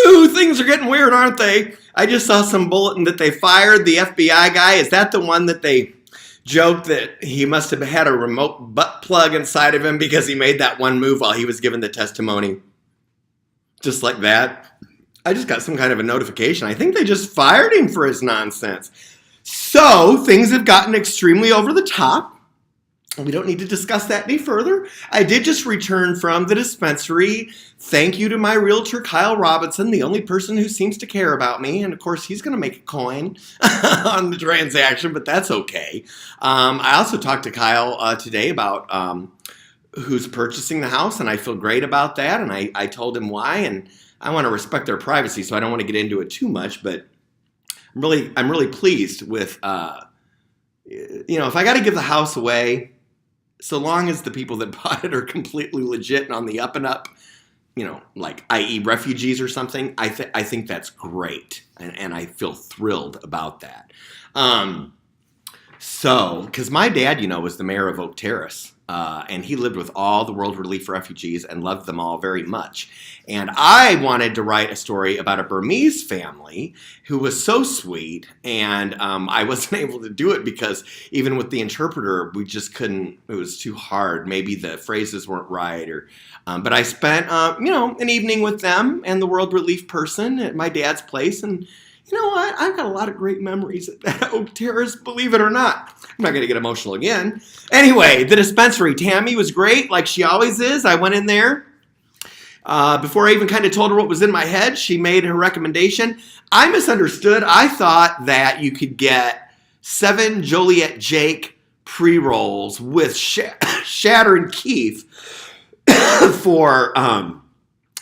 Ooh, things are getting weird, aren't they? I just saw some bulletin that they fired the FBI guy. Is that the one that they joked that he must have had a remote butt plug inside of him because he made that one move while he was giving the testimony? Just like that. I just got some kind of a notification. I think they just fired him for his nonsense. So things have gotten extremely over the top. We don't need to discuss that any further. I did just return from the dispensary. Thank you to my realtor, Kyle Robinson, the only person who seems to care about me. And of course, he's going to make a coin on the transaction, but that's okay. I also talked to Kyle today about who's purchasing the house, and I feel great about that. And I told him why, and I want to respect their privacy, so I don't want to get into it too much. But I'm really pleased with, if I got to give the house away, so long as the people that bought it are completely legit and on the up and up, like i.e. refugees or something, I think that's great. And I feel thrilled about that. Because my dad, was the mayor of Oak Terrace. And he lived with all the World Relief refugees and loved them all very much. And I wanted to write a story about a Burmese family who was so sweet. And I wasn't able to do it because even with the interpreter, we just couldn't. It was too hard. Maybe the phrases weren't right. But I spent, an evening with them and the World Relief person at my dad's place. And you know what? I've got a lot of great memories at that Oak Terrace, believe it or not. I'm not going to get emotional again. Anyway, the dispensary. Tammy was great, like she always is. I went in there. Before I even kind of told her what was in my head, she made her recommendation. I misunderstood. I thought that you could get 7 Joliet Jake pre-rolls with Shatter and Keith for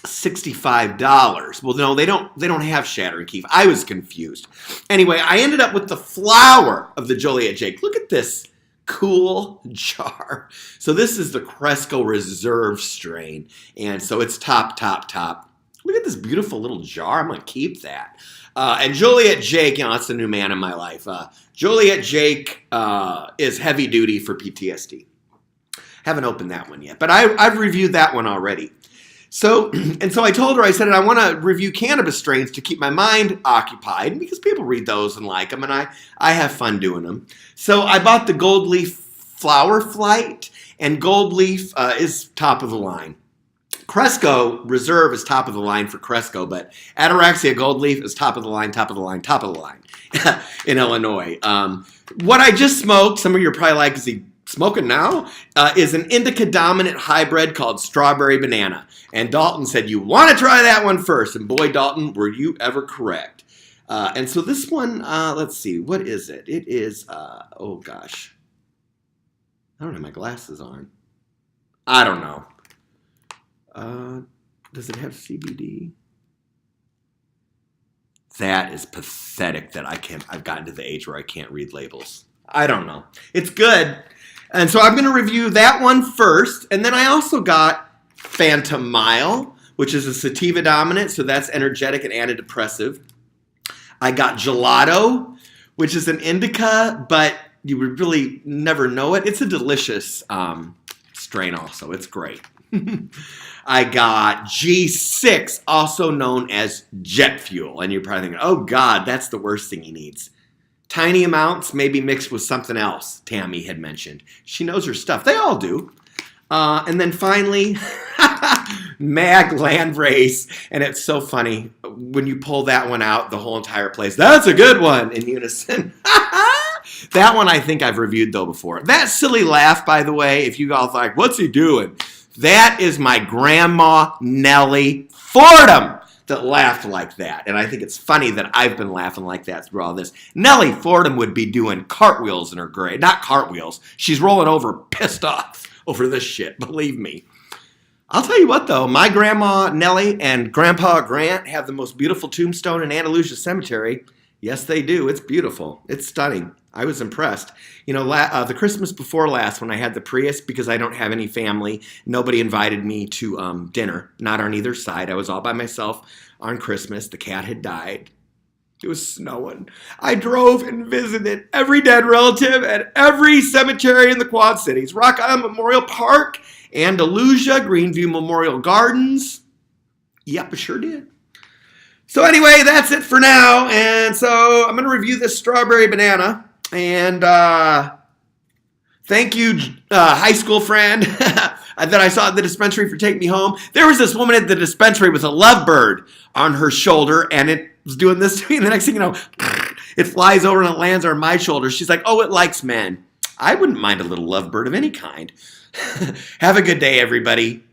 $65. Well, no, they don't have Shatter and Keef. I was confused. Anyway, I ended up with the flower of the Joliet Jake. Look at this cool jar. So this is the Cresco Reserve strain. And so it's top. Look at this beautiful little jar. I'm going to keep that. And Joliet Jake, that's the new man in my life. Joliet Jake is heavy duty for PTSD. Haven't opened that one yet, but I've reviewed that one already. So I told her, I said, I want to review cannabis strains to keep my mind occupied because people read those and like them, and I have fun doing them. So I bought the GoldLeaf Flower Flight, and GoldLeaf is top of the line. Cresco Reserve is top of the line for Cresco, but Ataraxia GoldLeaf is top of the line in Illinois. What I just smoked, some of you are probably like, is he smoking now, is an indica dominant hybrid called Strawberry Banana. And Dalton said, you want to try that one first. And boy, Dalton, were you ever correct. And so this one, let's see, what is it? It is, oh gosh. I don't have my glasses on. I don't know. Does it have CBD? That is pathetic that I've gotten to the age where I can't read labels. I don't know. It's good. And so I'm going to review that one first. And then I also got Phantom Mile, which is a sativa dominant. So that's energetic and antidepressive. I got Gelato, which is an indica, but you would really never know it. It's a delicious strain also. It's great. I got G6, also known as jet fuel. And you're probably thinking, oh God, that's the worst thing he needs. Tiny amounts, maybe mixed with something else, Tammy had mentioned. She knows her stuff. They all do. And then finally, Mag Land Race. And it's so funny. When you pull that one out, the whole entire place, that's a good one, in unison. That one I think I've reviewed, though, before. That silly laugh, by the way, if you all like, what's he doing? That is my grandma, Nellie Fordham, that laughed like that. And I think it's funny that I've been laughing like that through all this. Nellie Fordham would be doing cartwheels in her grave. Not cartwheels. She's rolling over pissed off over this shit, believe me. I'll tell you what, though. My grandma, Nellie, and Grandpa Grant have the most beautiful tombstone in Andalusia Cemetery. Yes, they do. It's beautiful. It's stunning. I was impressed. You know, the Christmas before last when I had the Prius, because I don't have any family, nobody invited me to dinner, not on either side. I was all by myself on Christmas. The cat had died. It was snowing. I drove and visited every dead relative at every cemetery in the Quad Cities. Rock Island Memorial Park, Andalusia, Greenview Memorial Gardens. Yep, I sure did. So anyway, that's it for now. And so I'm going to review this strawberry banana. And thank you, high school friend that I saw at the dispensary for taking me home. There was this woman at the dispensary with a lovebird on her shoulder, and it was doing this to me. And the next thing you know, it flies over and it lands on my shoulder. She's like, oh, it likes men. I wouldn't mind a little lovebird of any kind. Have a good day, everybody.